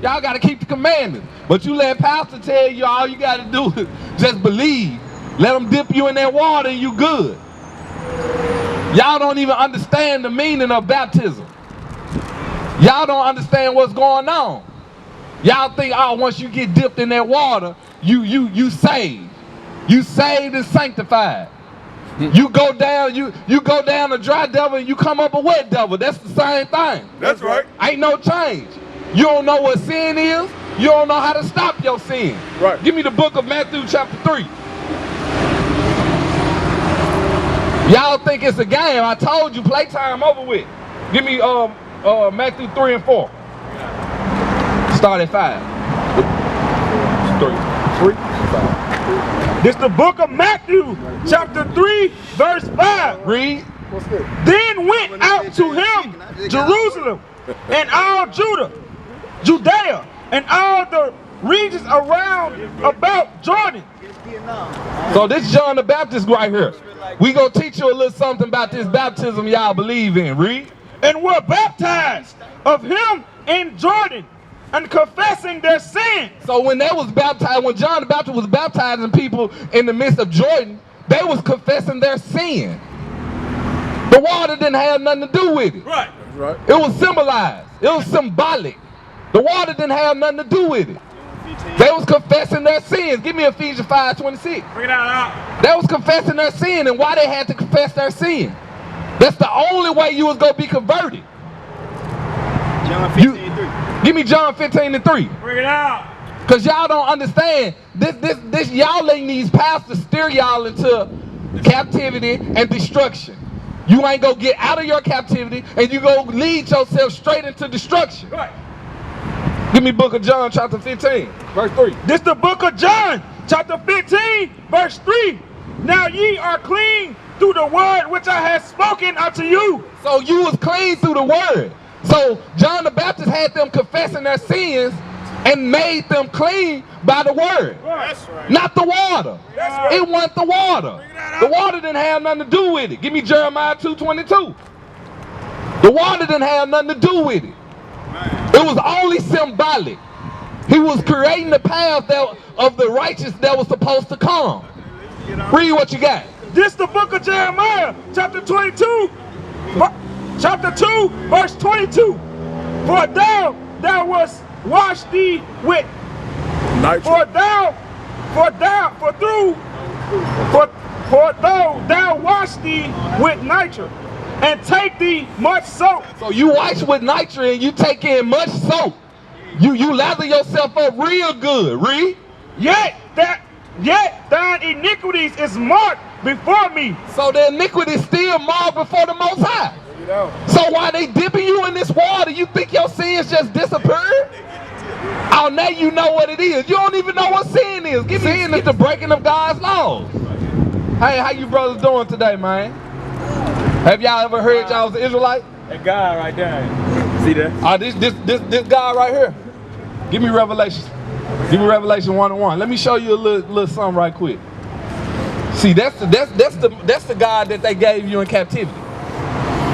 Y'all got to keep the commandments. But you let pastor tell you all you got to do is just believe. Let them dip you in that water and you good. Y'all don't even understand the meaning of baptism. Y'all don't understand what's going on. Y'all think, oh, once you get dipped in that water, you saved. You saved and sanctified. You go down, you go down a dry devil and you come up a wet devil. That's the same thing. That's right. Ain't no change. You don't know what sin is. You don't know how to stop your sin. Right. Give me the book of Matthew chapter 3. Y'all think it's a game. I told you, playtime over with. Give me Matthew 3 and 4. Start at 5. 3, 5. This the book of Matthew, chapter 3, verse 5. Read. Then went out to him Jerusalem and all Judea, and all the regions around about Jordan. So this John the Baptist right here. We gonna teach you a little something about this baptism y'all believe in. Read. And were baptized of him in Jordan, and confessing their sins. So when they was baptized, when John the Baptist was baptizing people in the midst of Jordan, they was confessing their sin. The water didn't have nothing to do with it. Right. Right. It was symbolized. It was symbolic. The water didn't have nothing to do with it. They was confessing their sins. Give me Ephesians 5:26. Bring it out. They was confessing their sin, and why they had to confess their sin? That's the only way you was gonna be converted. John 15:3. Give me John 15:3. Bring it out. Cause y'all don't understand. This y'all letting these pastors steer y'all into captivity and destruction. You ain't gonna get out of your captivity, and you gonna lead yourself straight into destruction. Right. Give me book of John chapter 15, verse 3. This the book of John, chapter 15, verse 3. Now ye are clean through the word which I have spoken unto you. So you was clean through the word. So John the Baptist had them confessing their sins and made them clean by the word. That's right. Not the water. That's right. It wasn't the water. The water didn't have nothing to do with it. Give me Jeremiah 2:22. The water didn't have nothing to do with it. It was only symbolic. He was creating the path of the righteous that was supposed to come. Read what you got. This the book of Jeremiah, chapter 22, chapter 2, verse 22. For thou wast washed thee with Nitro. for thou wash thee with nitre, and take thee much soap. So you wash with nitrogen and you take in much soap. You lather yourself up real good. Read. Yet thine iniquities is marked before me. So the iniquity is still marked before the Most High. So while they dipping you in this water, you think your sins just disappeared? Oh, now you know what it is. You don't even know what sin is. Sin is the breaking of God's laws. Hey, how you brothers doing today, man? Have y'all ever heard y'all was an Israelite? That guy right there. See that? This guy right here. Give me Revelation. Give me Revelation 1:1. Let me show you a little something right quick. See, that's the God that they gave you in captivity.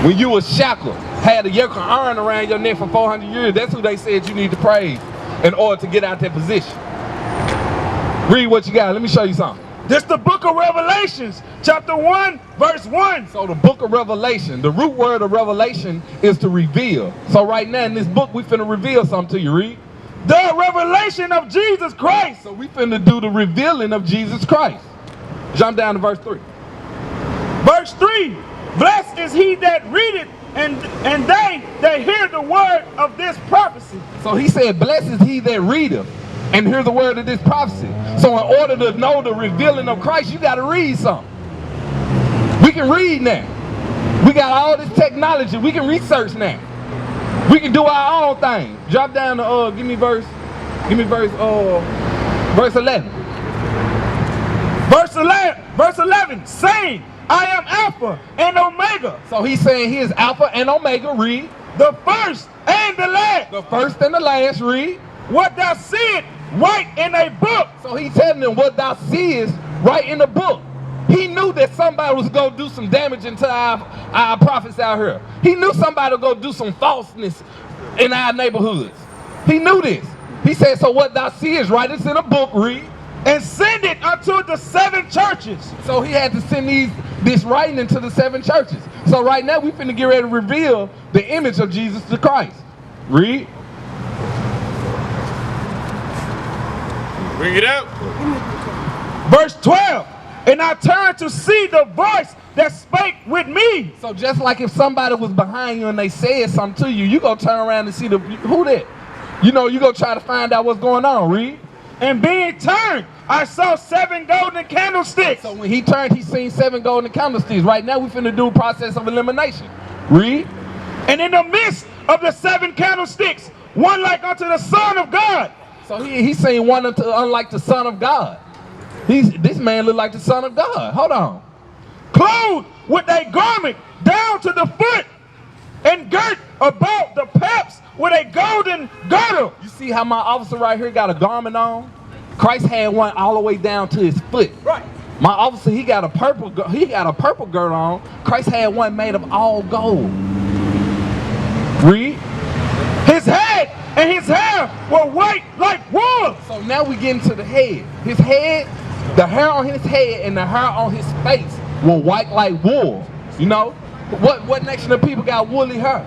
When you was shackled, had a yoke of iron around your neck for 400 years, that's who they said you need to praise in order to get out that position. Read what you got. Let me show you something. This the book of Revelations, chapter 1, verse 1. So the book of Revelation, the root word of revelation is to reveal. So right now in this book, we finna reveal something to you. Read. The revelation of Jesus Christ. So we finna do the revealing of Jesus Christ. Jump down to verse 3. Verse 3. Blessed is he that readeth, and they that hear the word of this prophecy. So he said, blessed is he that readeth and hear the word of this prophecy. So in order to know the revealing of Christ, you got to read something. We can read now. We got all this technology. We can research now. We can do our own thing. Drop down to give me verse 11. Verse 11, saying, I am Alpha and Omega. So he's saying he is Alpha and Omega. Read. The first and the last. The first and the last. Read. What thou seest, write in a book. So he's telling them what thou seest, write in the book. He knew that somebody was going to do some damage to our prophets out here. He knew somebody was going to do some falseness in our neighborhoods. He knew this. He said, so what thou seest, write this in a book, read. And send it unto the 7 churches. So he had to send this writing into the 7 churches. So right now we finna get ready to reveal the image of Jesus the Christ. Read. Bring it out. Verse 12. And I turned to see the voice that spake with me. So just like if somebody was behind you and they said something to you, you gonna turn around and see who that? You know, you gonna try to find out what's going on. Read. And being turned, I saw 7 golden candlesticks. So when he turned, he seen 7 golden candlesticks. Right now we finna do a process of elimination. Read. And in the midst of the 7 candlesticks, one like unto the Son of God. So he seen one unlike the Son of God. This man looked like the Son of God. Hold on. Clothed with a garment down to the foot, and girt about the paps with a golden girdle. You see how my officer right here got a garment on? Christ had one all the way down to his foot. Right. My officer, he got a purple girdle on. Christ had one made of all gold. Read. His head and his hair were white like wool. So now we get into the head. His head, the hair on his head and the hair on his face were white like wool. You know? What nation of people got woolly hair?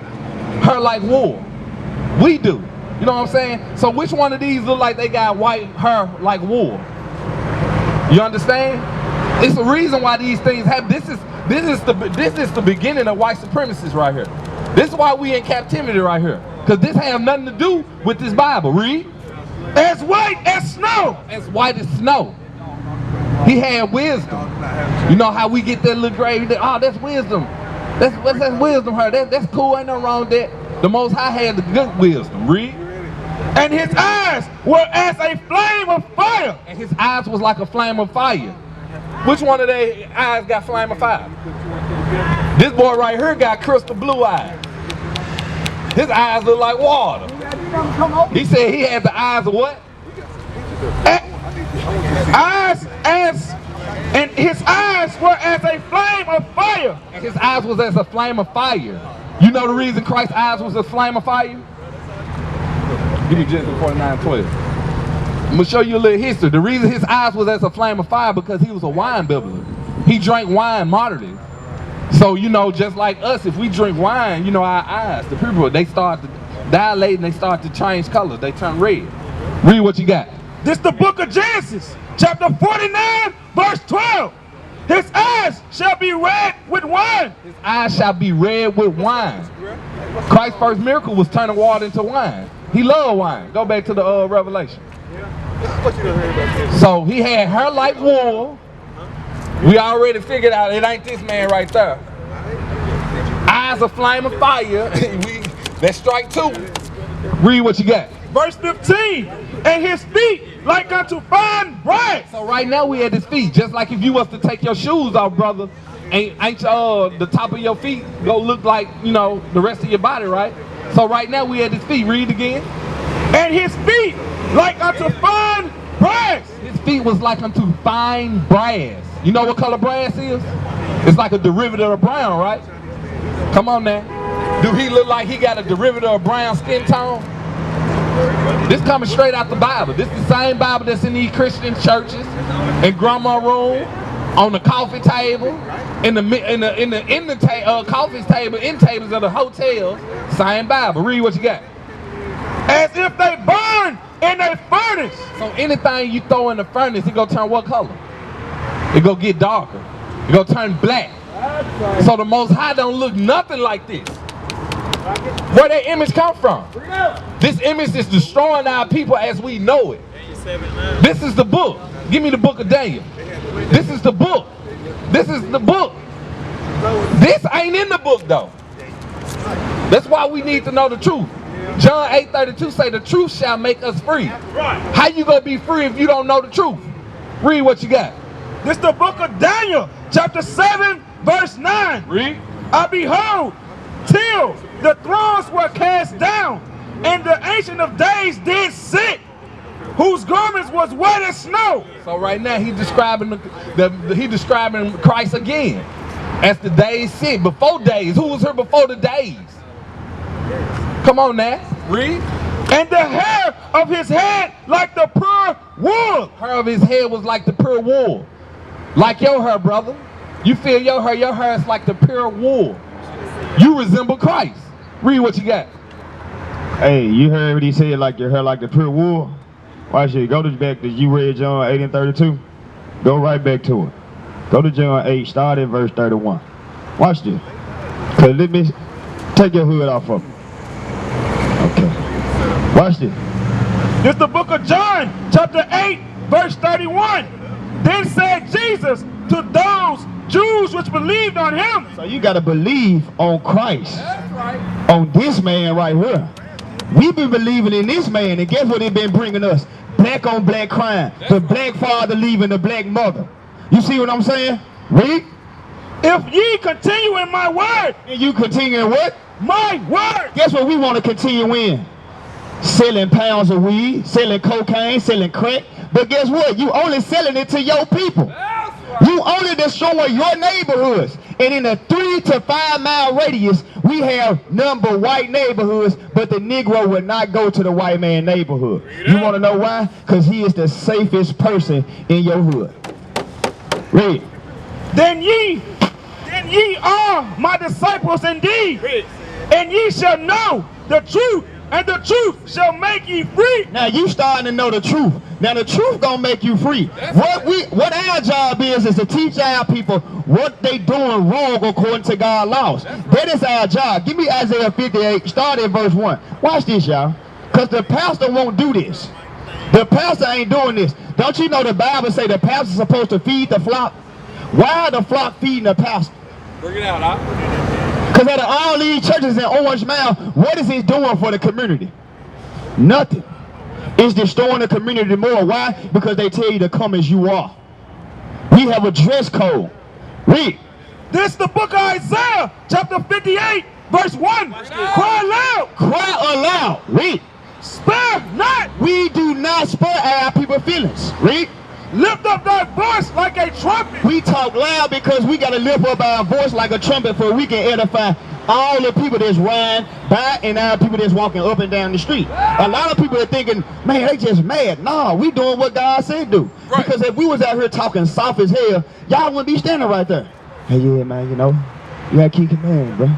Hair like wool. We do. You know what I'm saying? So which one of these look like they got white hair like wool? You understand? It's the reason why these things happen. This is the beginning of white supremacists right here. This is why we in captivity right here. Because this has nothing to do with this Bible. Read. As white as snow. As white as snow. He had wisdom. You know how we get that little grave? Oh, that's wisdom. That's wisdom, her. That's cool. Ain't nothing wrong with that. The Most High had the good wisdom. Read. And his eyes were as a flame of fire. And his eyes was like a flame of fire. Which one of their eyes got flame of fire? This boy right here got crystal blue eyes. His eyes look like water. He said he had the eyes of what? And his eyes were as a flame of fire. And his eyes was as a flame of fire. You know the reason Christ's eyes was a flame of fire? Give me Genesis 49:12. I'm gonna show you a little history. The reason his eyes was as a flame of fire because he was a wine bibbler. He drank wine moderately. So, you know, just like us, if we drink wine, you know, our eyes, the people, they start to dilate and they start to change colors. They turn red. Read what you got. This the book of Genesis, chapter 49, verse 12. His eyes shall be red with wine. His eyes shall be red with wine. Christ's first miracle was turning water into wine. He loved wine. Go back to the Revelation. So he had hair like wool. We already figured out it ain't this man right there. Eyes a flame of fire. That's strike 2. Read what you got. Verse 15. And his feet like unto fine brass. So right now we at his feet. Just like if you was to take your shoes off, brother, ain't the top of your feet go look like, you know, the rest of your body, right? So right now we at his feet. Read again. And his feet like unto fine brass. His feet was like unto fine brass. You know what color brass is? It's like a derivative of brown, right? Come on now. Do he look like he got a derivative of brown skin tone? This coming straight out the Bible. This is the same Bible that's in these Christian churches, in grandma room, on the coffee table, in the coffee table, in tables of the hotels. Same Bible. Read what you got. As if they burn in a furnace. So anything you throw in the furnace, it gonna turn what color? It gonna get darker. It gonna turn black. So the Most High don't look nothing like this. Where that image come from? This image is destroying our people as we know it. This is the book. Give me the book of Daniel. This is the book. This is the book. This ain't in the book though. That's why we need to know the truth. John 8:32 say the truth shall make us free. How you gonna be free if you don't know the truth? Read what you got. This the book of Daniel, chapter 7, verse 9. Read. I behold, till the thrones were cast down, and the Ancient of Days did sit, whose garments was white as snow. So right now he's describing he describing Christ again as the days sit. Before days, who was here before the days? Come on now, read. And the hair of his head like the pure wool. Hair of his head was like the pure wool. Like your hair, brother. You feel your hair is like the pure wool. You resemble Christ. Read what you got. Hey, you heard what he said, like your hair like the pure wool? Watch it. Go to back to you read John 8 and 32. Go right back to it. Go to John 8, start at verse 31. Watch this. Cause let me take your hood off of me. Okay. Watch this. This the book of John, chapter 8, verse 31. Then said Jesus to those Jews which believed on him. So you gotta believe on Christ. That's right. On this man right here. We've been believing in this man, and guess what they've been bringing us? Black on black crime. The black father leaving the black mother. You see what I'm saying? Read. If ye continue in my word. And you continue in what? My word. Guess what we want to continue in? Selling pounds of weed, selling cocaine, selling crack. But guess what? You only selling it to your people. You only destroying your neighborhoods. And in a 3 to 5 mile radius, we have number white neighborhoods, but the Negro will not go to the white man neighborhood. You want to know why? Because he is the safest person in your hood. Read. Then ye are my disciples indeed. Read. And ye shall know the truth, and the truth shall make ye free. Now you starting to know the truth. Now the truth gonna make you free. What our job is to teach our people what they doing wrong according to God's laws. That is our job. Give me Isaiah 58, start at verse 1. Watch this, y'all. Because the pastor won't do this. The pastor ain't doing this. Don't you know the Bible say the pastor's supposed to feed the flock? Why are the flock feeding the pastor? Bring it out, huh? Because out of all these churches in Orange Mound, what is it doing for the community? Nothing. It's destroying the community more. Why? Because they tell you to come as you are. We have a dress code. Read. This the book of Isaiah, chapter 58, verse 1. Cry aloud. Cry aloud. Read. Spare not. We do not spare our people's feelings. Read. Lift up thy voice like a trumpet. We talk loud because we got to lift up our voice like a trumpet for we can edify all the people that's riding by and our people that's walking up and down the street. A lot of people are thinking, man, they just mad. Nah, we doing what God said do. Right. Because if we was out here talking soft as hell, y'all wouldn't be standing right there. Hey, yeah, man, you know, you got to keep commanding, bro.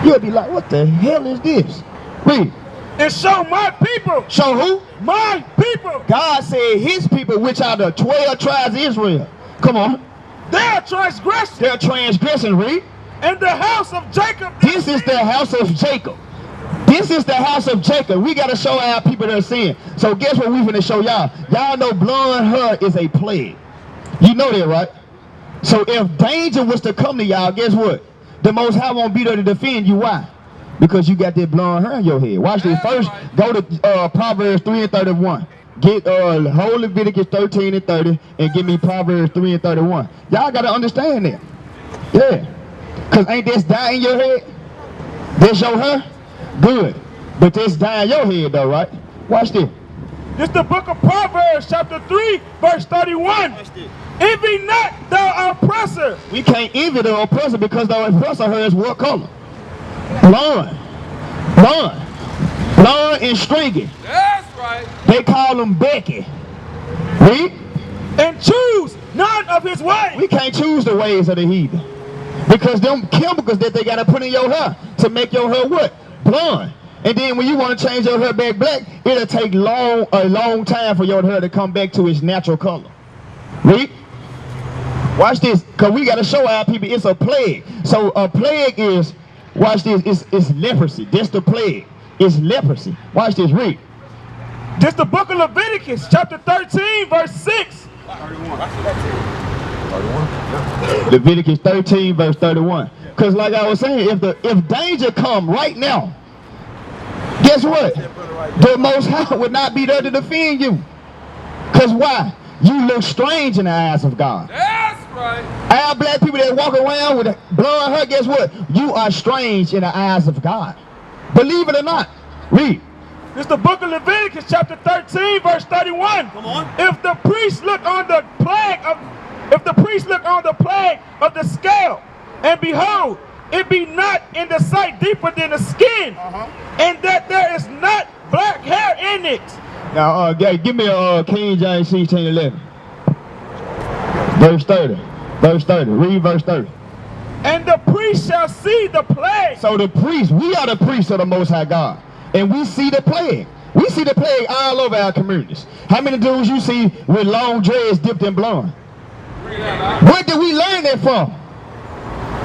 You'll be like, what the hell is this? Read. And show my people. Show who? My people. God said his people, which are the 12 tribes of Israel. Come on. They're transgressing. They're transgressing, read. And the house of Jacob. This is the house of Jacob. This is the house of Jacob. We got to show our people their sin. So guess what we finna show y'all? Y'all know blonde hair is a plague. You know that, right? So if danger was to come to y'all, guess what? The Most High won't be there to defend you. Why? Because you got that blonde hair in your head. Watch this. First, go to Proverbs 3 and 31. Get whole Leviticus 13 and 30 and give me Proverbs 3 and 31. Y'all got to understand that. Yeah. Because ain't this dye in your head? This your hair? Good. But this dye in your head though, right? Watch this. This the book of Proverbs chapter 3 verse 31. Envy not the oppressor. We can't envy the oppressor because the oppressor hair is what color? Blonde. Blonde. Blonde and stringy. That's right. They call them Becky. Read. And choose none of his ways. We can't choose the ways of the heathen. Because them chemicals that they got to put in your hair to make your hair what? Blonde. And then when you want to change your hair back black, it'll take a long time for your hair to come back to its natural color. Read. Watch this. Because we got to show our people it's a plague. So a plague is, watch this, it's leprosy. That's the plague. It's leprosy. Watch this. Read. This the book of Leviticus chapter 13 verse 6. 31. Leviticus 13 verse 31. Because like I was saying, if danger come right now, guess what? The Most High would not be there to defend you. Because why? You look strange in the eyes of God. That's right. Our black people that walk around with blonde hair, guess what? You are strange in the eyes of God. Believe it or not. Read. It's the book of Leviticus chapter 13 verse 31. Come on. If the priest look on the plague of the scale, and behold, it be not in the sight deeper than the skin, and that there is not black hair in it. Now, give me a King James 16:11. Verse 30. Verse 30. Read verse 30. And the priest shall see the plague. So the priest, we are the priests of the Most High God. And we see the plague. We see the plague all over our communities. How many dudes you see with long dreads dipped in blood? Where did we learn that from?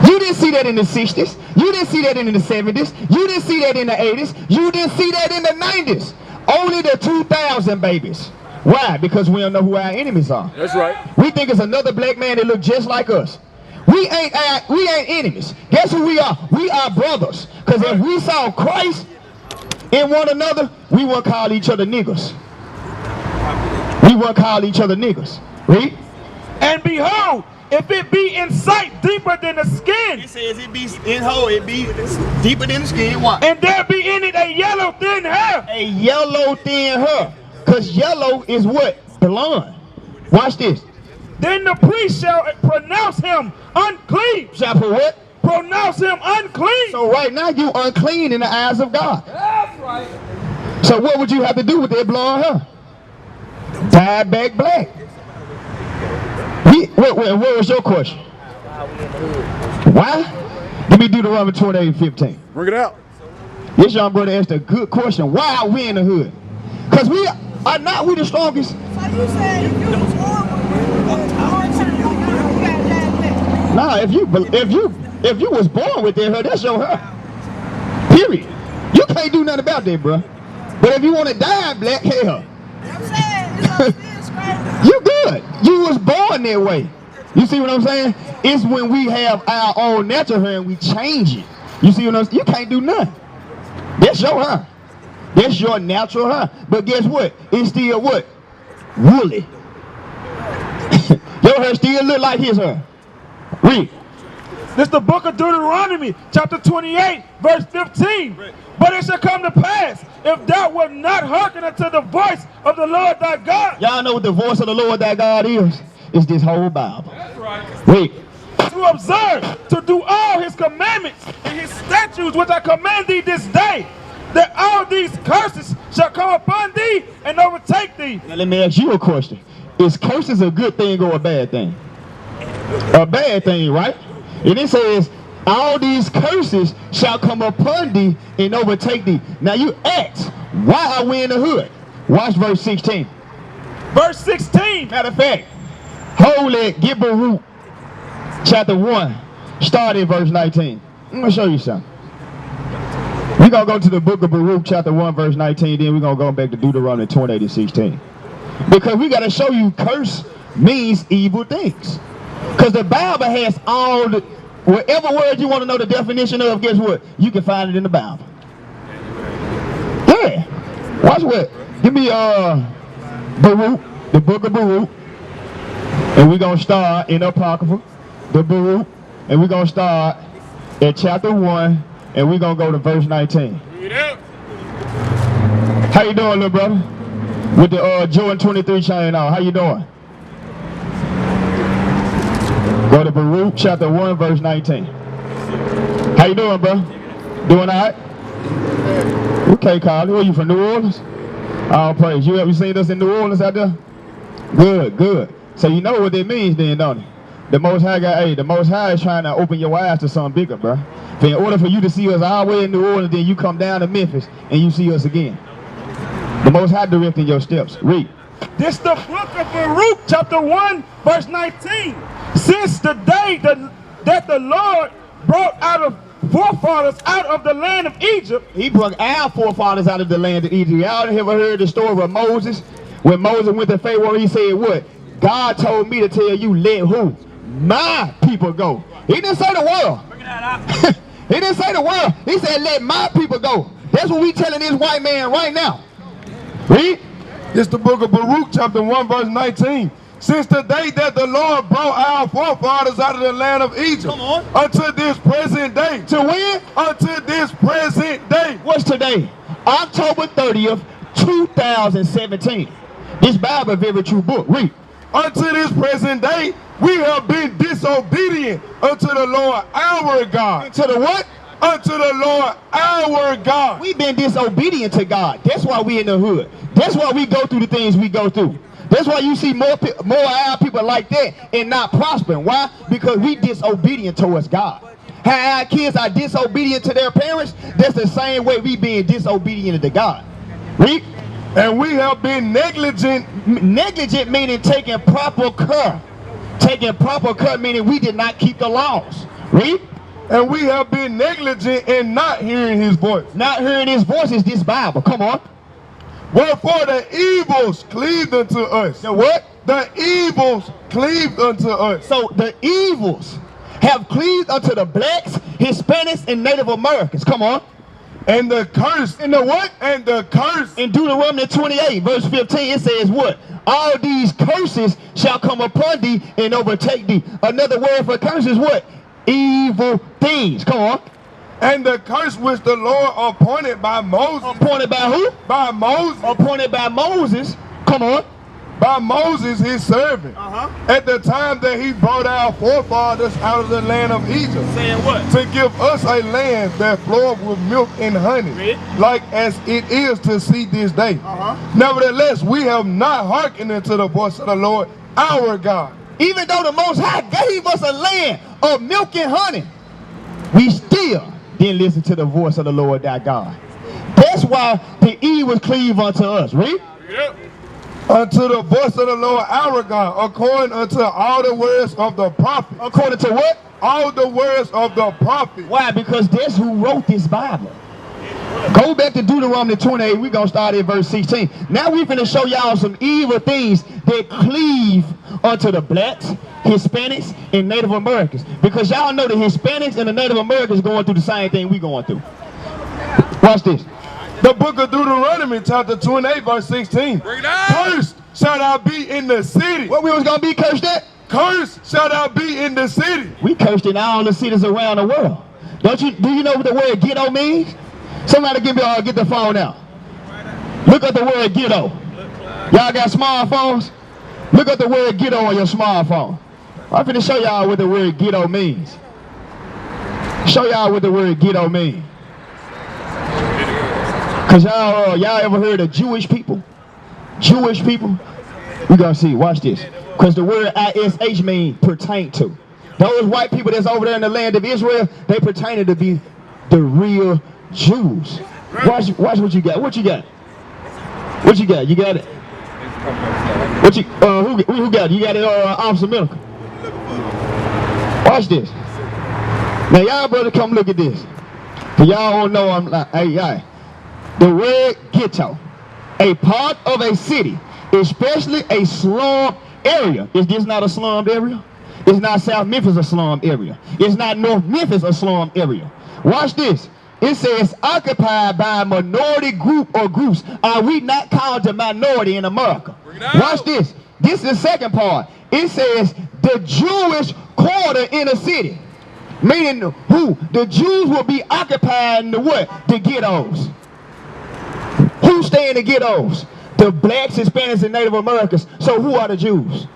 You didn't see that in the 60s. You didn't see that in the 70s. You didn't see that in the 80s. You didn't see that in the 90s. Only the 2000 babies. Why? Because we don't know who our enemies are. That's right. We think it's another black man that look just like us. We ain't enemies. Guess who we are? We are brothers. Because if we saw Christ in one another, we wouldn't call each other niggers. We wouldn't call each other niggers. Read. And behold, if it be in sight deeper than the skin, It says it be in whole, it be deeper than the skin. What? and there be in it a yellow thin hair, A yellow thin hair. Because yellow is what? Blonde. Watch this. then the priest shall pronounce him unclean. Shall for what? Pronounce him unclean. So right now you unclean in the eyes of God. That's right. So what would you have to do with that blonde hair? Dye back black. What was your question? Why? Give me Deuteronomy 28:15. Bring it out. This young brother asked a good question. Why are we in the hood? Because we are not we the strongest. So you said if you was born with Nah, if you was born with that hair, that's your hair. Period. You can't do nothing about that, bro. But if you want to dye black hair, I'm saying it's all still scraping. you good. You was born that way. You see what I'm saying? It's when we have our own natural hair and we change it. You see what I'm saying? You can't do nothing. That's your hair. That's your natural hair. But guess what? It's still what? Woolly. Your hair still look like his hair. Read. This is the book of Deuteronomy, chapter 28, verse 15. But it shall come to pass, if thou wilt not hearken unto the voice of the Lord thy God. Y'all know what the voice of the Lord thy God is? It's this whole Bible. That's right. Read. To observe, to do all his commandments and his statutes which I command thee this day, that all these curses shall come upon thee and overtake thee. Now let me ask you a question. Is curses a good thing or a bad thing? A bad thing, right? And it says, all these curses shall come upon thee and overtake thee. Now you ask, why are we in the hood? Watch verse 16. Verse 16. Matter of fact, hold it, get Baruch, chapter 1, start in verse 19. I'm going to show you something. We're going to go to the book of Baruch, chapter 1, verse 19, then we're going to go back to Deuteronomy 28:16. Because we got to show you curse means evil things. Because the Bible has all the, whatever word you want to know the definition of, guess what? You can find it in the Bible. Yeah. Watch what? Give me Baruch, the book of Baruch. And we're going to start in Apocrypha, the Baruch. And we're going to start at chapter 1. And we're going to go to verse 19. How you doing, little brother? With the Jordan 23 chain on. How you doing? Go to Baruch chapter 1 verse 19. How you doing, bro? Doing all right? Okay, Carly. Where you from, New Orleans? All praise. You ever seen us in New Orleans out there? Good, good. So you know what that means then, don't you? The Most High the Most High is trying to open your eyes to something bigger, bro. In order for you to see us all the way in New Orleans, then you come down to Memphis and you see us again. The Most High directing your steps. Read. This the book of Baruch, chapter 1, verse 19. Since the day that the Lord brought our forefathers out of the land of Egypt. He brought our forefathers out of the land of Egypt. Y'all ever heard the story of Moses? When Moses went to Pharaoh, he said what? God told me to tell you, let who? My people go. He didn't say the world. He didn't say the world. He said, let my people go. That's what we telling this white man right now. Read. This the book of Baruch, chapter 1, verse 19. Since the day that the Lord brought our forefathers out of the land of Egypt, unto this present day. To when? Unto this present day. What's today? October 30th, 2017. This Bible, a very true book. Read. Unto this present day, we have been disobedient unto the Lord our God. To the what? unto the Lord our God. We've been disobedient to God. That's why we in the hood. That's why we go through the things we go through. That's why you see more our people like that and not prospering. Why? Because we disobedient towards God. How our kids are disobedient to their parents, that's the same way we being disobedient to God. Read. And we have been negligent. Negligent meaning taking proper care. Taking proper care meaning we did not keep the laws. Read. And we have been negligent in not hearing his voice. Not hearing his voice is this Bible. Come on. Wherefore the evils cleaved unto us. The what? The evils cleaved unto us. So the evils have cleaved unto the blacks, Hispanics, and Native Americans. Come on. And the curse. And the what? And the curse. In Deuteronomy 28, verse 15, it says what? All these curses shall come upon thee and overtake thee. Another word for curse is what? Evil things. Come on. And the curse which the Lord appointed by Moses. Appointed by who? By Moses. Appointed by Moses. Come on. By Moses his servant. At the time that he brought our forefathers out of the land of Egypt. Saying what? To give us a land that floweth with milk and honey. Read. Like as it is to see this day. Nevertheless, we have not hearkened unto the voice of the Lord our God. Even though the Most High gave us a land of milk and honey, we still didn't listen to the voice of the Lord thy God. That's why the evil cleave unto us. Read. Yep. Unto the voice of the Lord our God, according unto all the words of the prophet. According to what? All the words of the prophet. Why? Because that's who wrote this Bible. Go back to Deuteronomy 28. We're going to start at verse 16. Now we're going to show y'all some evil things that cleave unto the blacks, Hispanics, and Native Americans. Because y'all know the Hispanics and the Native Americans going through the same thing we're going through. Watch this. The book of Deuteronomy, chapter 28, verse 16. Bring it down. Cursed shall thou be in the city. What we was going to be cursed at? Cursed shall thou be in the city. We cursed in all the cities around the world. Do you know what the word ghetto means? Somebody get the phone out. Look at the word ghetto. Y'all got smartphones? Look at the word ghetto on your smartphone. I'm finna show y'all what the word ghetto means. Show y'all what the word ghetto means. Cause y'all ever heard of Jewish people? Jewish people? We gonna see. Watch this. Cause the word ISH means pertain to. Those white people that's over there in the land of Israel, they pertain to be the real Jews. Watch what you got. What you got? What you got? You got it? What you who got it? You got it, Officer Miller. Watch this. Now y'all brother come look at this. For y'all don't know I'm like, hey. The word ghetto, a part of a city, especially a slum area. Is this not a slum area? It's not South Memphis a slum area. It's not North Memphis a slum area. Watch this. It says occupied by a minority group or groups. Are we not called the minority in America? Watch this. This is the second part. It says the Jewish quarter in a city. Meaning who? The Jews will be occupying the what? The ghettos. Who stay in the ghettos? The blacks, Hispanics, and Native Americans. So who are the Jews?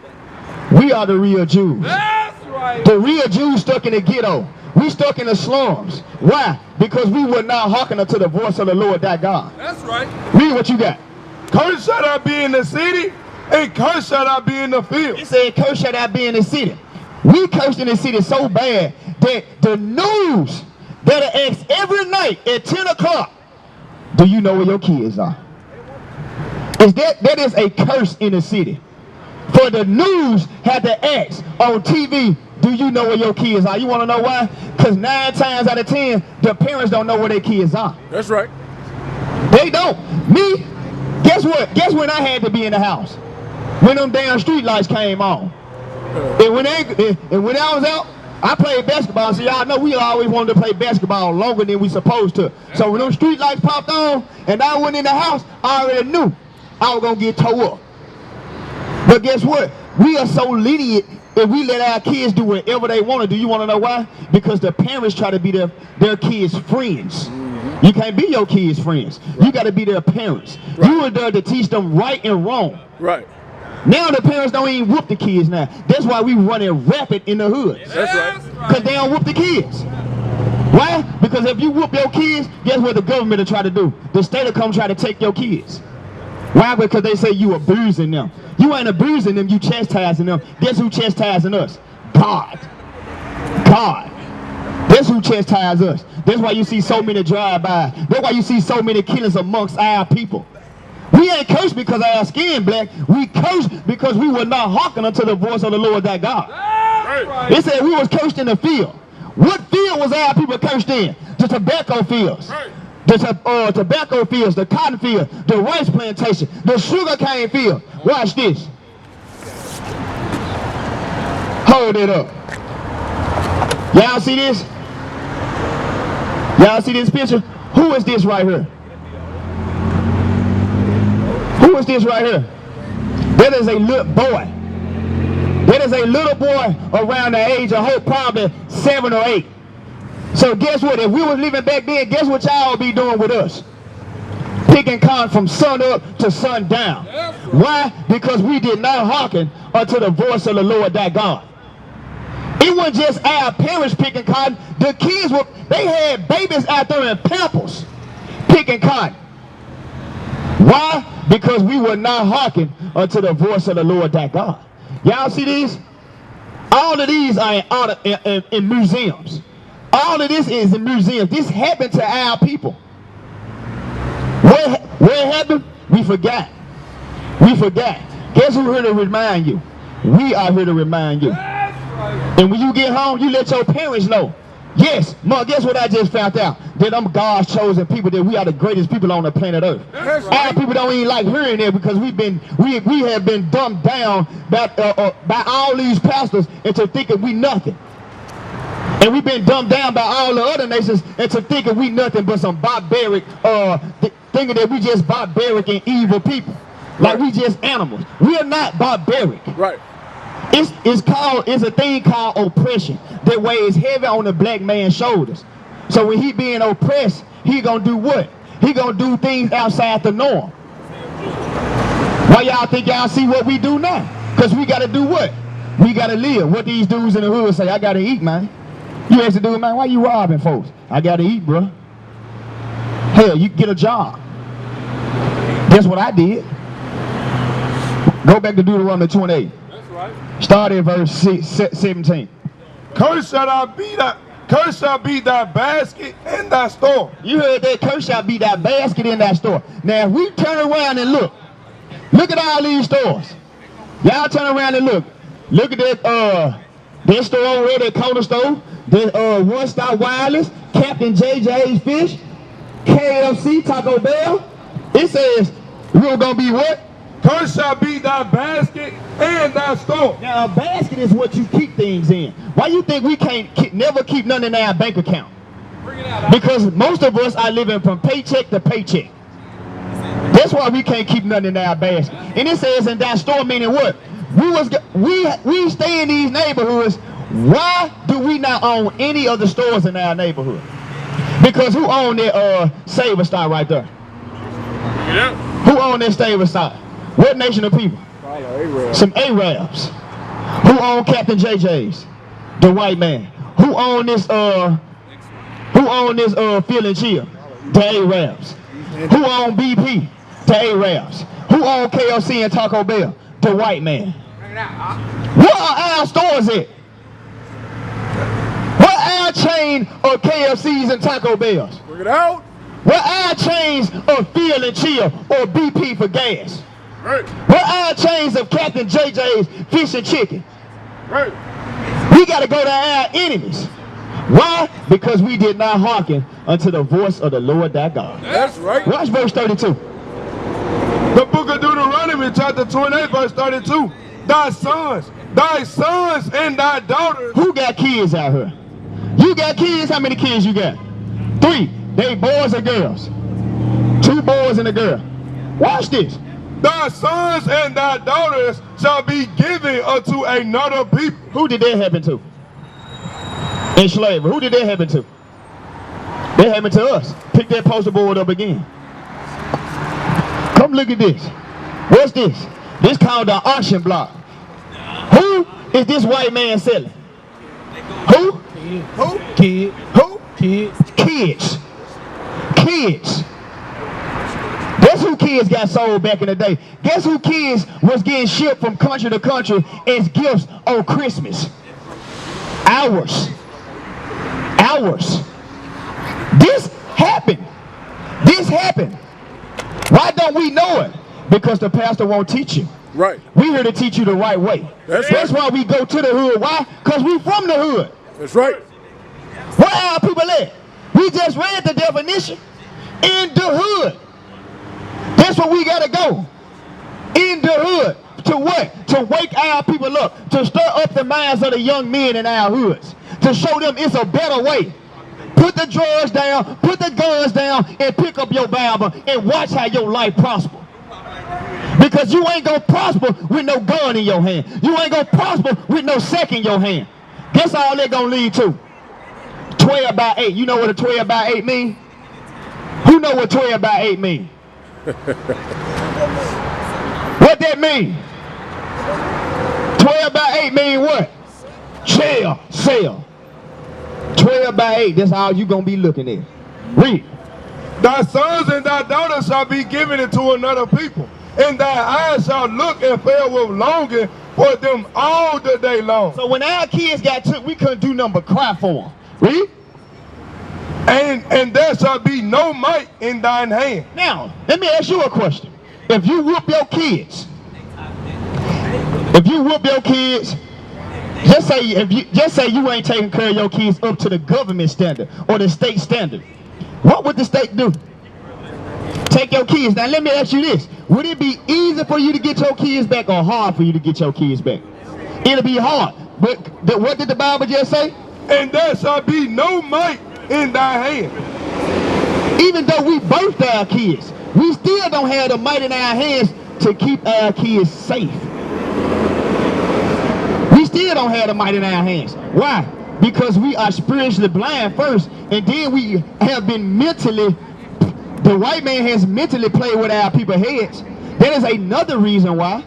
We are the real Jews. That's right. The real Jews stuck in the ghetto. We stuck in the slums. Why? Because we were not hearkening unto the voice of the Lord thy God. That's right. Read what you got. Cursed shall thou be in the city, and cursed shall thou be in the field. It said, cursed shall thou be in the city. We cursed in the city so bad that the news that asks every night at 10 o'clock, do you know where your kids are? That is a curse in the city. For the news had to ask on TV, do you know where your kids are? You want to know why? Because 9 times out of 10, the parents don't know where their kids are. That's right. They don't. Me, guess what? Guess when I had to be in the house? When them damn street lights came on. And when I was out, I played basketball. So y'all know we always wanted to play basketball longer than we supposed to. So when them street lights popped on and I went in the house, I already knew I was going to get towed up. But guess what? We are so lenient if we let our kids do whatever they want to do. You want to know why? Because the parents try to be their kids' friends. You can't be your kids' friends. You got to be their parents. You are there to teach them right and wrong. Right. Now the parents don't even whoop the kids now. That's why we running rapid in the hood. That's right. Because they don't whoop the kids. Why? Because if you whoop your kids, guess what the government will try to do? The state will come try to take your kids. Why? Because they say you abusing them. You ain't abusing them, you chastising them. Guess who chastising us? God. God. That's who chastises us. That's why you see so many drive-by. That's why you see so many killings amongst our people. We ain't cursed because our skin black. We cursed because we were not hearkening unto the voice of the Lord thy God. Right. It said we was cursed in the field. What field was our people cursed in? The tobacco fields. Right. The tobacco fields, the cotton field, the rice plantation, the sugar cane field. Watch this. Hold it up. Y'all see this? Y'all see this picture? Who is this right here? Who is this right here? That is a little boy. That is a little boy around the age of hope, probably 7 or 8. So guess what? If we was living back then, guess what y'all would be doing with us? Picking cotton from sun up to sun down. Why? Because we did not hearken unto the voice of the Lord thy God. It wasn't just our parents picking cotton. The kids were, they had babies out there in Pampers picking cotton. Why? Because we were not hearkening unto the voice of the Lord thy God. Y'all see these? All of these are in museums. All of this is in museums. This happened to our people. Where it happened? We forgot. We forgot. Guess who's here to remind you? We are here to remind you. And when you get home, you let your parents know. Yes, Mom, guess what I just found out? That I'm God's chosen people, that we are the greatest people on the planet Earth. Our people don't even like hearing that because we have been dumbed down by all these pastors into thinking we nothing. And we've been dumbed down by all the other nations into thinking we nothing but some barbaric, thinking that we just barbaric and evil people. Like we just animals. We are not barbaric. Right. It's a thing called oppression that weighs heavy on the black man's shoulders. So when he being oppressed, he gonna do what? He gonna do things outside the norm. Why y'all think y'all see what we do now? Because we gotta do what? We gotta live. What these dudes in the hood say, I gotta eat, man. You ask the dude, man, why you robbing folks? I gotta eat, bro. Hell, you get a job. That's what I did. Go back to Deuteronomy 28. Start at verse 17. Curse shall be thy basket and thy store. You heard that? Curse shall be thy basket in thy store. Now if we turn around and look at all these stores. Y'all turn around and look. Look at that store over there, that corner store. The One Stop Wireless, Captain JJ's Fish, KFC, Taco Bell. It says we're gonna be what? Curse shall be thy basket and thy store. Now a basket is what you keep things in. Why you think we can't never keep nothing in our bank account? Bring it out. Because most of us are living from paycheck to paycheck. That's why we can't keep nothing in our basket. And it says in thy store, meaning what? We stay in these neighborhoods. Why do we not own any of the stores in our neighborhood? Because who own that Saver Star right there? Yeah. Who own that Saver Star? What nation of people? Some Arabs. Who own Captain JJ's? The white man. Who own this Field and Chill? The Arabs. Who own BP? The Arabs. Who own KFC and Taco Bell? The white man. Where are our stores at? Where our chain of KFCs and Taco Bells? Bring it out. Where our chains of Field and Chill or BP for gas? Right. Where our chains of Captain JJ's Fish and Chicken? Right. We got to go to our enemies. Why? Because we did not hearken unto the voice of the Lord thy God. That's right. Watch verse 32. The book of Deuteronomy, chapter 28, verse 32. Thy sons and thy daughters. Who got kids out here? You got kids? How many kids you got? 3. They boys or girls? 2 boys and a girl. Watch this. Thy sons and thy daughters shall be given unto another people. Who did that happen to? In slavery. Who did that happen to? That happened to us. Pick that poster board up again. Come look at this. What's this? This called the auction block. Who is this white man selling? Who? Who? Kid. Who? Kids. Guess who kids got sold back in the day? Guess who kids was getting shipped from country to country as gifts on Christmas? Ours. This happened. Why don't we know it? Because the pastor won't teach you. Right. We here to teach you the right way. That's why we go to the hood. Why? Because we from the hood. That's right. Where are people at? We just read the definition. In the hood. That's where we gotta go. In the hood. To what? To wake our people up. To stir up the minds of the young men in our hoods. To show them it's a better way. Put the drugs down, put the guns down, and pick up your Bible and watch how your life prosper. Because you ain't gonna prosper with no gun in your hand. You ain't gonna prosper with no sack in your hand. Guess all that gonna lead to? 12 by 8. You know what a 12 by 8 mean? Who know what 12 by 8 mean? What that mean? 12 by 8 mean what? Jail, cell. 12 by 8, that's all you gonna be looking at. Read. Thy sons and thy daughters shall be given into another people, and thy eyes shall look and fail with longing for them all the day long. So when our kids got took, we couldn't do nothing but cry for them. Read. And there shall be no might in thine hand. Now, let me ask you a question. If you whoop your kids, just say you ain't taking care of your kids up to the government standard or the state standard, what would the state do? Take your kids. Now let me ask you this. Would it be easy for you to get your kids back or hard for you to get your kids back? It'll be hard. But what did the Bible just say? And there shall be no might in thy hand. Even though we birthed our kids, we still don't have the might in our hands to keep our kids safe. We still don't have the might in our hands. Why? Because we are spiritually blind first, and then we have been mentally, the white man has mentally played with our people's heads. That is another reason why.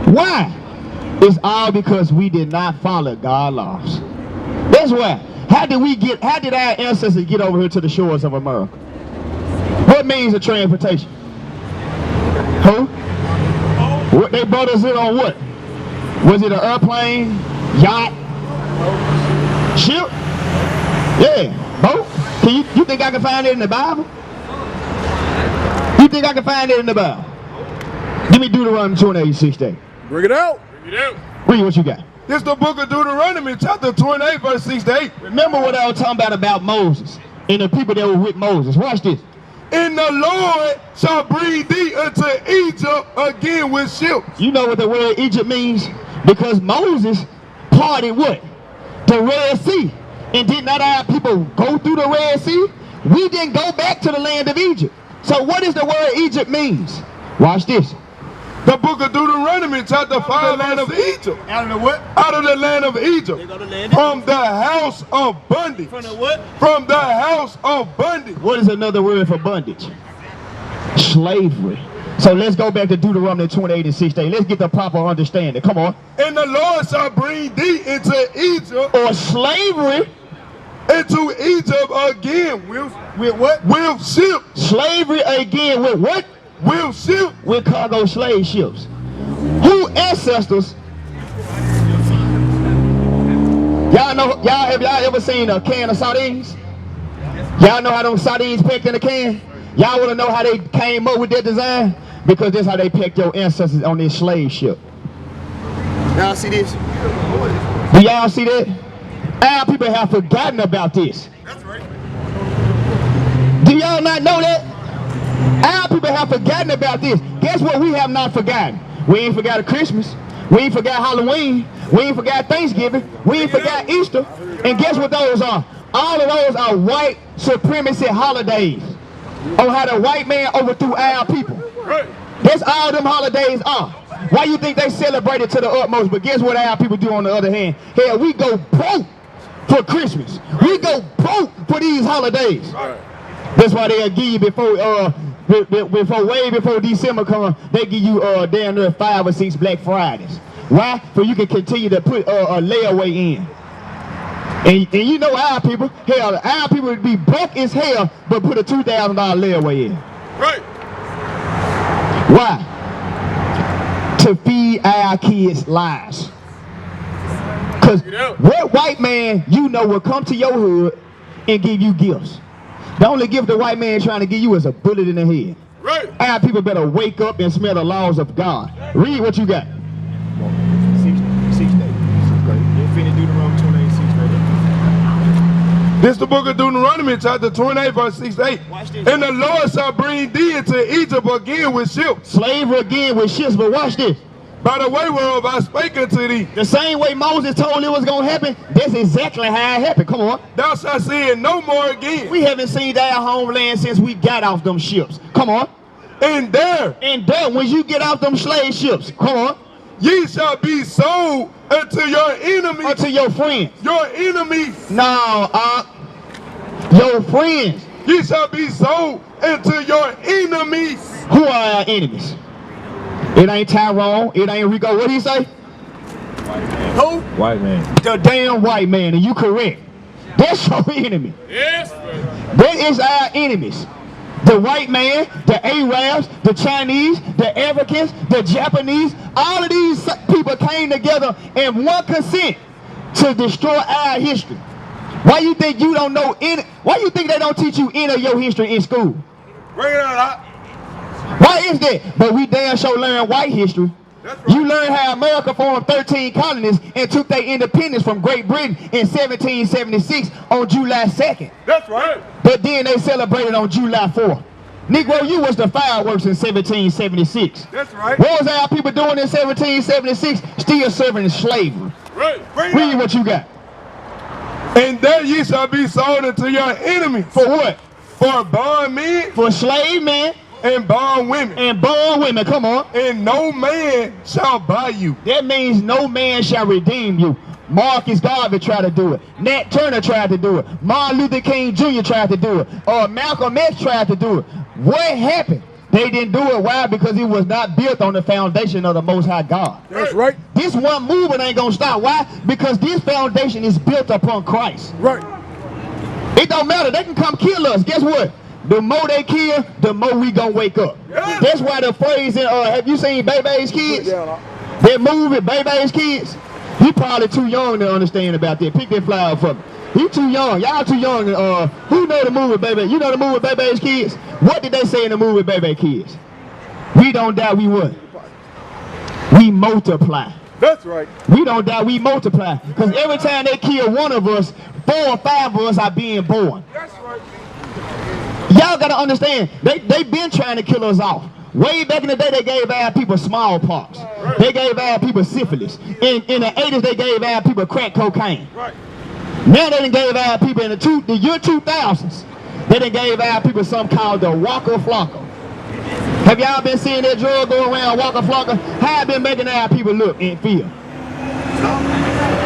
Why? It's all because we did not follow God's laws. That's why. How did our ancestors get over here to the shores of America? What means of transportation? Who? What, they brought us in on what? Was it an airplane, yacht, ship? Yeah, boat. You think I can find it in the Bible? You think I can find it in the Bible? Give me Deuteronomy 28:16. Bring it out. Read what you got. This is the book of Deuteronomy, chapter 28, verse 6 to 8. Remember what I was talking about Moses and the people that were with Moses. Watch this. And the Lord shall bring thee into Egypt again with ships. You know what the word Egypt means? Because Moses parted what? The Red Sea. And did not our people go through the Red Sea? We didn't go back to the land of Egypt. So what does the word Egypt means? Watch this. The book of Deuteronomy, chapter 5, land of Egypt. Out of the what? Out of the land of Egypt. They go to land. From the house of bondage. From the what? From the house of bondage. What is another word for bondage? Slavery. So let's go back to Deuteronomy 28:16. Let's get the proper understanding. Come on. And the Lord shall bring thee into Egypt. Or slavery. Into Egypt again. With what? With ships. Slavery again with what? With ships. With cargo slave ships. Who ancestors? Have y'all ever seen a can of sardines? Y'all know how those sardines packed in a can? Y'all want to know how they came up with that design? Because that's how they packed your ancestors on this slave ship. Y'all see this? Do y'all see that? Our people have forgotten about this. That's right. Do y'all not know that? Our people have forgotten about this. Guess what we have not forgotten? We ain't forgot Christmas. We ain't forgot Halloween. We ain't forgot Thanksgiving. We ain't forgot Easter. And guess what those are? All of those are white supremacy holidays. On how the white man overthrew our people. That's all them holidays are. Why you think they celebrate it to the utmost? But guess what our people do on the other hand? Hell, we go broke for Christmas. We go broke for these holidays. That's why they'll give you way before December comes, they give you damn near 5 or 6 Black Fridays. Why? So you can continue to put a layaway in. And you know our people, hell, our people would be broke as hell, but put a $2,000 layaway in. Right. Why? To feed our kids lies. Because what white man you know will come to your hood and give you gifts? The only gift the white man trying to give you is a bullet in the head. Right. Our people better wake up and smell the laws of God. Read what you got. 6 days. You finish Deuteronomy 28, 6 days. This is the book of Deuteronomy, chapter 28, verse 6-8. Watch this. And the Lord shall bring thee into Egypt again with ships, Slavery again with ships, but watch this. by the way whereof I spake unto thee. The same way Moses told it was going to happen, that's exactly how it happened. Come on. Thou shalt see it no more again. We haven't seen our homeland since we got off them ships. Come on. And there And then when you get off them slave ships, come on, ye shall be sold unto your enemies. unto your friends. Your enemies. No, your friends. Ye shall be sold unto your enemies. Who are our enemies? It ain't Tyrone. It ain't Rico. What he say? Who? White man. The damn white man. And you correct. That's your enemy. Yes. That is our enemies. The white man, the Arabs, the Chinese, the Africans, the Japanese, all of these people came together in one consent to destroy our history. Why you think you don't know any? Why you think they don't teach you any of your history in school? Bring it out. Why is that? But we damn sure learn white history. That's right. You learn how America formed 13 colonies and took their independence from Great Britain in 1776 on July 2nd. That's right. But then they celebrated on July 4th. Negro, you was the fireworks in 1776. That's right. What was our people doing in 1776? Still serving slavery. Right. Bring it Read out. what you got. And there ye shall be sold unto your enemies. For what? For bond men For slave men and bond women. and born women. Come on. And no man shall buy you. That means no man shall redeem you. Marcus Garvey tried to do it. Nat Turner tried to do it. Martin Luther King Jr. tried to do it. Malcolm X tried to do it. What happened? They didn't do it. Why? Because it was not built on the foundation of the Most High God. That's right. This one movement ain't gonna stop. Why? Because this foundation is built upon Christ. Right. It don't matter. They can come kill us. Guess what? The more they kill, the more we gonna wake up. Yeah. That's why the phrase in, have you seen Baby's Kids? That movie, Baby's Kids? He probably too young to understand about that. Pick that flower for me. He too young. Y'all too young. Who know the movie Baby? You know the movie Baby's Kids? What did they say in the movie Baby's Kids? We don't die, we what? We multiply. That's right. We don't die, we multiply. Because every time they kill one of us, 4 or 5 of us are being born. That's right. Y'all gotta understand, they been trying to kill us off. Way back in the day, they gave our people smallpox. They gave our people syphilis. In the 80s, they gave our people crack cocaine. Right. Now they done gave our people in the year 2000s, they done gave our people something called the Waka Flocka. Have y'all been seeing that drug go around, Waka Flocka? How it been making our people look and feel?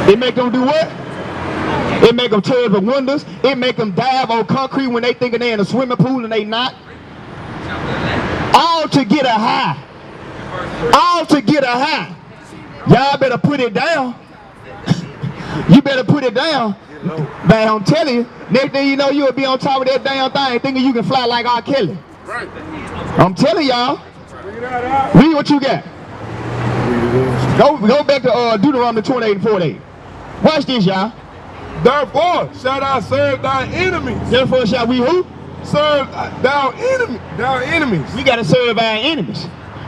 It make them do what? It make them turn the windows. It make them dive on concrete when they thinking they in a swimming pool and they not. All to get a high. All to get a high. Y'all better put it down. You better put it down. But I'm telling you, next thing you know, you'll be on top of that damn thing thinking you can fly like R. Kelly. Right. I'm telling y'all. Bring it out. Read what you got. Go back to Deuteronomy 28 and 48. Watch this, y'all. Therefore shalt thou serve thy enemies. Therefore shall we who? Serve thou enemies. We got to serve our enemies.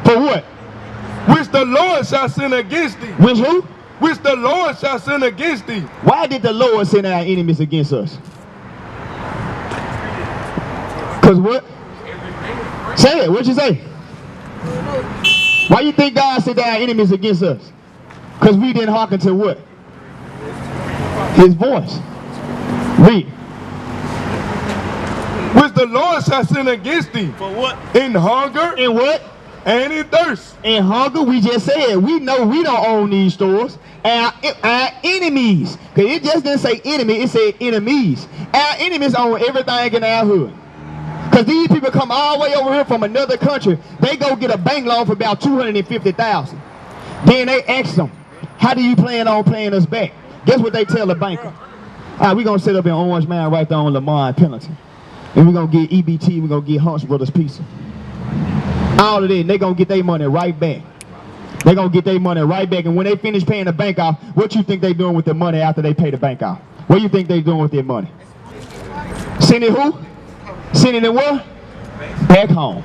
For what? Which the Lord shall send against thee. Which who? Which the Lord shall send against thee. Why did the Lord send our enemies against us? Because what? Say it. What you say? Why you think God sent our enemies against us? Because we didn't hearken to what? His voice. Read. Which the Lord shall send against thee. For what? In hunger And what? and in thirst. And hunger, we just said, we know we don't own these stores. Our enemies. Because it just didn't say enemy, it said enemies. Our enemies own everything in our hood. Because these people come all the way over here from another country. They go get a bank loan for about $250,000. Then they ask them, how do you plan on paying us back? Guess what they tell the banker? right, we're going to set up in Orange Mound right there on Lamar and Pendleton. And we're going to get EBT, we're going to get Hunts Brothers Pizza. All of that, they're going to get their money right back. They're going to get their money right back. And when they finish paying the bank off, what you think they're doing with the money after they pay the bank off? What do you think they're doing with their money? Sending who? Sending it where? Back home.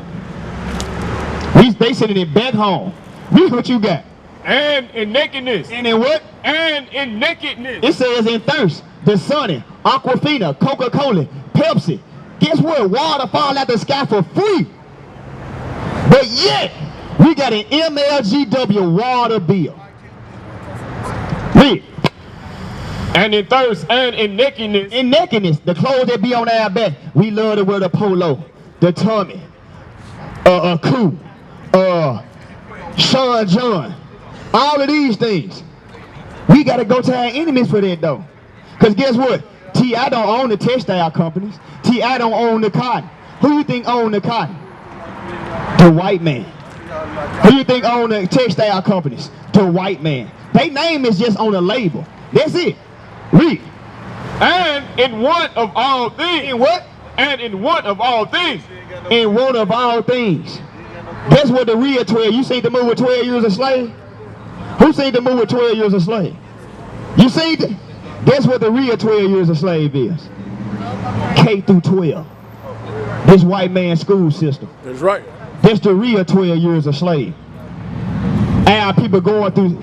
They sending it back home. Read what you got. And in nakedness. And in what? And in nakedness. It says in thirst, the Sunny, Aquafina, Coca-Cola, Pepsi. Guess what? Water fall out the sky for free. But yet, we got an MLGW water bill. Read. And in thirst and in nakedness. In nakedness, the clothes that be on our back. We love to wear the polo, the tummy, Cool, Sean John. All of these things. We got to go to our enemies for that though. Because guess what? T.I. don't own the textile companies. T.I. don't own the cotton. Who you think own the cotton? The white man. Who you think own the textile companies? The white man. Their name is just on the label. That's it. Read. And in one of all things. In what? And in one of all things. In one of all things. That's what the real 12. You seen the movie 12 Years a Slave? Who seen the movie 12 Years a Slave? You seen it? That's what the real 12 Years a Slave is. K through 12. This white man's school system. That's right. That's the real 12 Years a Slave. Our people going through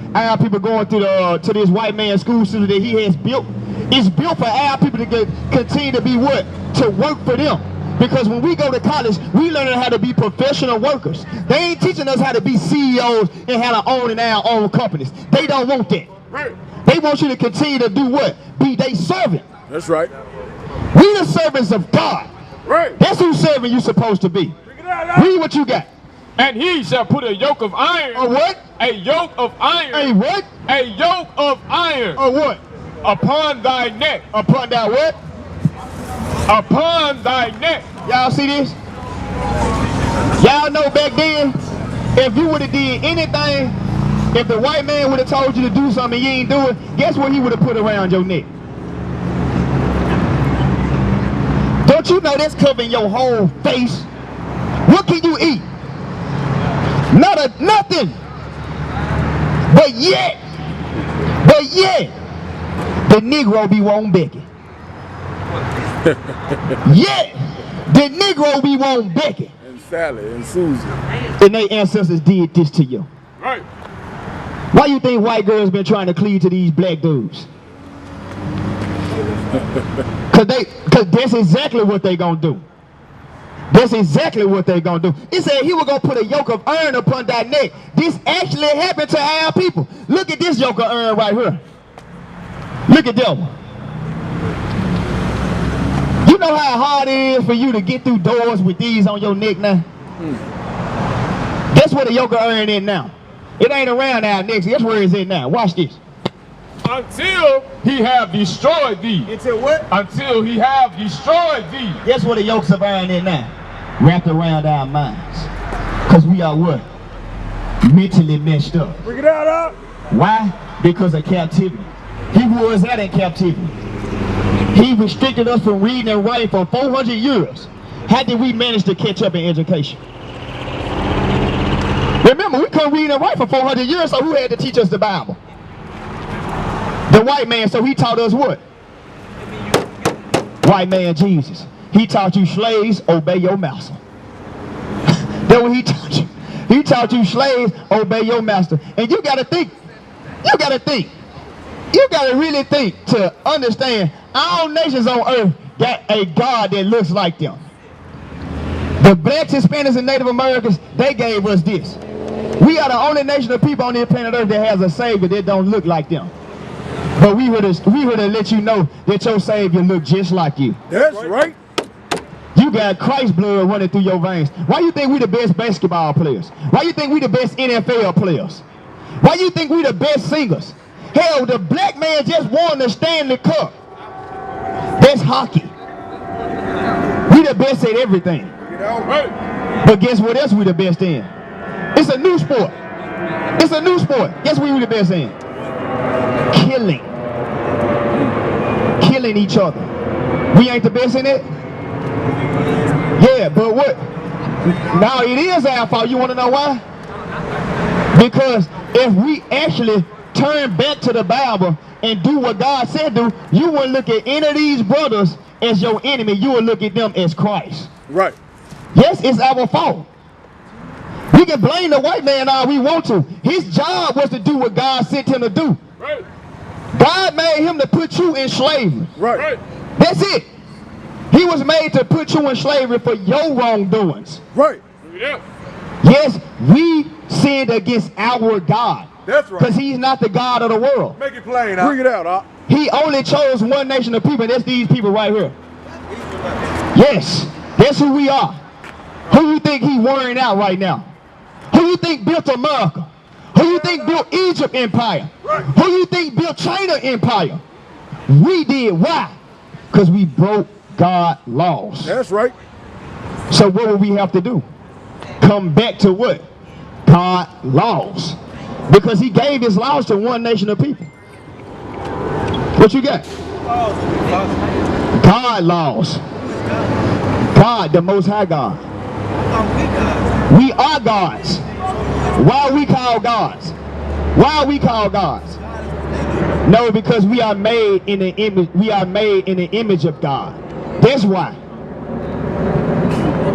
to this white man's school system that he has built. It's built for our people to continue to be what? To work for them. Because when we go to college, we learning how to be professional workers. They ain't teaching us how to be CEOs and how to own our own companies. They don't want that. Right. They want you to continue to do what? Be their servant. That's right. We the servants of God. Right. That's whose servant you supposed to be. Read what you got. And he shall put a yoke of iron. A what? A yoke of iron. A what? A yoke of iron. A what? Upon thy neck. Upon that what? Upon thy neck. Y'all see this? Y'all know back then, if you would have did anything, if the white man would have told you to do something and you ain't do it, guess what he would have put around your neck? Don't you know that's covering your whole face? What can you eat? Nothing. But yet, the Negro be wanting Becky. Yet, the Negro be wanting Becky. And Sally and Susan. And their ancestors did this to you. Right. Why you think white girls been trying to cleave to these black dudes? Cause that's exactly what they gonna do. That's exactly what they gonna do. It said he was gonna put a yoke of iron upon thy neck. This actually happened to our people. Look at this yoke of iron right here. Look at that one. You know how hard it is for you to get through doors with these on your neck now? That's where the yoke of iron is now. It ain't around our necks. That's where it's at now. Watch this. Until he have destroyed thee. Until what? Until he have destroyed thee. That's where the yokes of iron is now. Wrapped around our minds. Because we are what? Mentally messed up. Bring it out. Why? Because of captivity. He was out in captivity. He restricted us from reading and writing for 400 years. How did we manage to catch up in education? Remember, we couldn't read and write for 400 years, so who had to teach us the Bible? The white man, so he taught us what? White man Jesus. He taught you slaves, obey your master. That's what he taught you. He taught you slaves, obey your master. And you gotta think. You gotta think. You gotta really think to understand all nations on earth got a God that looks like them. The blacks, Hispanics, and Native Americans, they gave us this. We are the only nation of people on this planet earth that has a savior that don't look like them. But we here to let you know that your savior look just like you. That's right. You got Christ's blood running through your veins. Why you think we the best basketball players? Why you think we the best NFL players? Why you think we the best singers? Hell, the black man just won the Stanley Cup. That's hockey. We the best at everything. But guess what else we the best in? It's a new sport. It's a new sport. Guess what we the best in? Killing killing each other. We ain't the best in it? Yeah, but what? Now it is our fault. You want to know why? Because if we actually turn back to the Bible and do what God said do, you wouldn't look at any of these brothers as your enemy. You would look at them as Christ. Right. Yes, it's our fault. We can blame the white man all we want to. His job was to do what God sent him to do. Right. God made him to put you in slavery. Right. That's it. He was made to put you in slavery for your wrongdoings. Right. Yeah. Yes, we sinned against our God. That's right. Because he's not the God of the world. Make it plain, Bring it out, He only chose one nation of people, and that's these people right here. Yes, that's who we are. Who you think he worrying out right now? Who you think built America? Who you think built Egypt empire? Right. Who you think built China empire? We did. Why? Because we broke God's laws. That's right. So what will we have to do? Come back to what? God's laws. Because he gave his laws to one nation of people. What you got? God laws. God, the Most High God. We are gods. Why are we called gods? Why are we called gods? No, because we are made in the image. We are made in the image of God. That's why.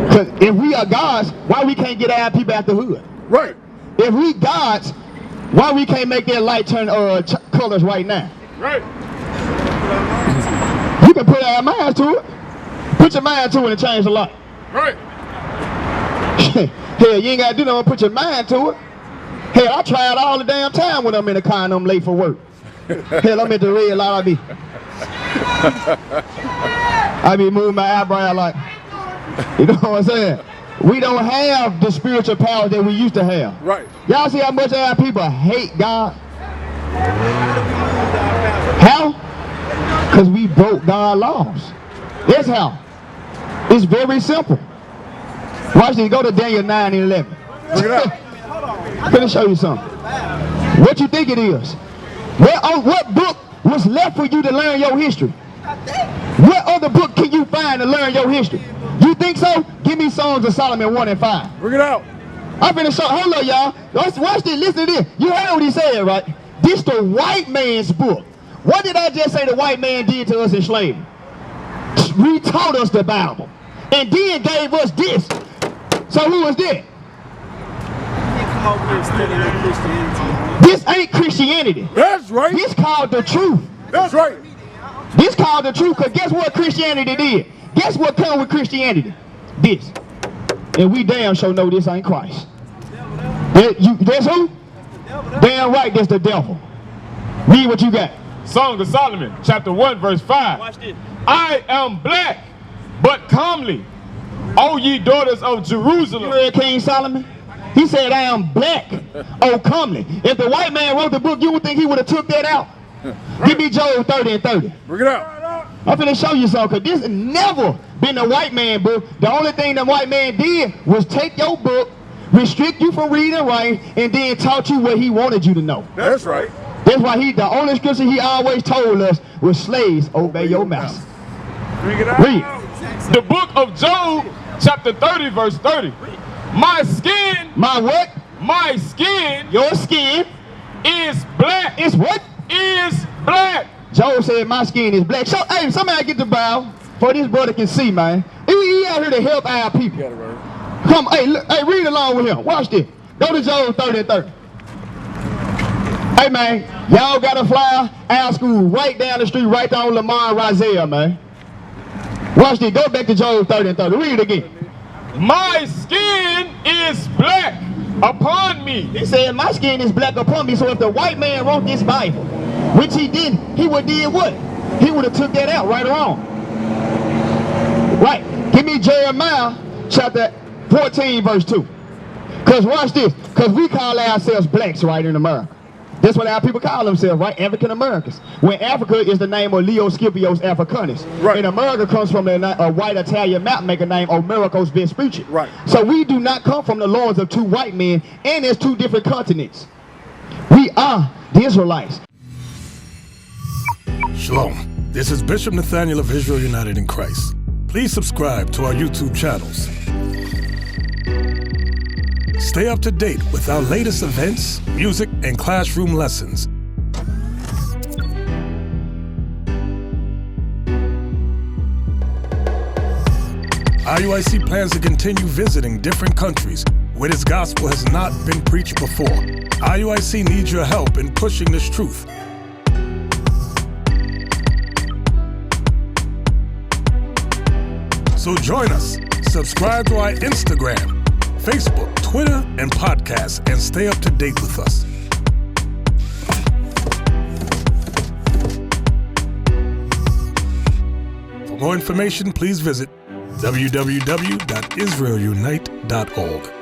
Because if we are gods, why we can't get our people out the hood? Right. If we gods, why we can't make that light turn colors right now? Right. You can put our minds to it. Put your mind to it and change the light. Right. Hell, you ain't got to do nothing. Put your mind to it. Hell, I try it all the damn time when I'm in the car and I'm late for work. Hell, I'm at the red light. I be moving my eyebrow like, you know what I'm saying? We don't have the spiritual power that we used to have. Right. Y'all see how much our people hate God? How? Because we broke God's laws. That's how. It's very simple. Watch this. Go to Daniel 9 and 11. Bring it out. I'm going to show you something. What you think it is? What book was left for you to learn your history? What other book can you find to learn your history? You think so? Give me Songs of Solomon 1 and 5. Bring it out. I'm finna show. Hold on, y'all. Watch this. Listen to this. You heard what he said, right? This the white man's book. What did I just say the white man did to us in slavery? He taught us the Bible. And then gave us this. So who was that? This ain't Christianity. That's right. This called the truth. That's right. This called the truth, because guess what Christianity did? Guess what come with Christianity? This. And we damn sure know this ain't Christ. That's who? Damn right, that's the devil. Read what you got. Song of Solomon, chapter 1, verse 5. Watch this. I am black, but comely, O ye daughters of Jerusalem. You heard King Solomon? He said, I am black, oh comely. If the white man wrote the book, you would think he would have took that out. Give me Job 30 and 30. Bring it out. I'm finna show you something, because this has never been a white man book. The only thing the white man did was take your book, restrict you from reading and writing, and then taught you what he wanted you to know. That's right. That's why the only scripture he always told us was, slaves, obey your master. Bring it out. Read. The book of Job, chapter 30, verse 30. My skin. My what? My skin. Your skin. Is black. Is what? Is black. Job said my skin is black. So, hey, somebody get the Bible for this brother can see, man. He out here to help our people. Come, hey, look, hey, read along with him. Watch this. Go to Job 30 and 30. Hey, man, y'all got a flyer, our school, right down the street, right down Lamar and Raziel, man. Watch this. Go back to Job 30 and 30. Read it again. My skin is black upon me. He said, my skin is black upon me. So if the white man wrote this Bible, which he didn't, he would did what? He would have took that out, right or wrong. Right. Give me Jeremiah chapter 14, verse 2. Because watch this. Because we call ourselves blacks right in America. That's what our people call themselves, right? African Americans. When Africa is the name of Leo Scipios Africanus. Right. And America comes from a white Italian map maker named Omericos Vespucci. Right. So we do not come from the loins of two white men, and there's two different continents. We are the Israelites. Shalom. This is Bishop Nathaniel of Israel United in Christ. Please subscribe to our YouTube channels. Stay up to date with our latest events, music, and classroom lessons. IUIC plans to continue visiting different countries where this gospel has not been preached before. IUIC needs your help in pushing this truth. So join us. Subscribe to our Instagram, Facebook, Twitter, and podcasts, and stay up to date with us. For more information, please visit www.israelunite.org.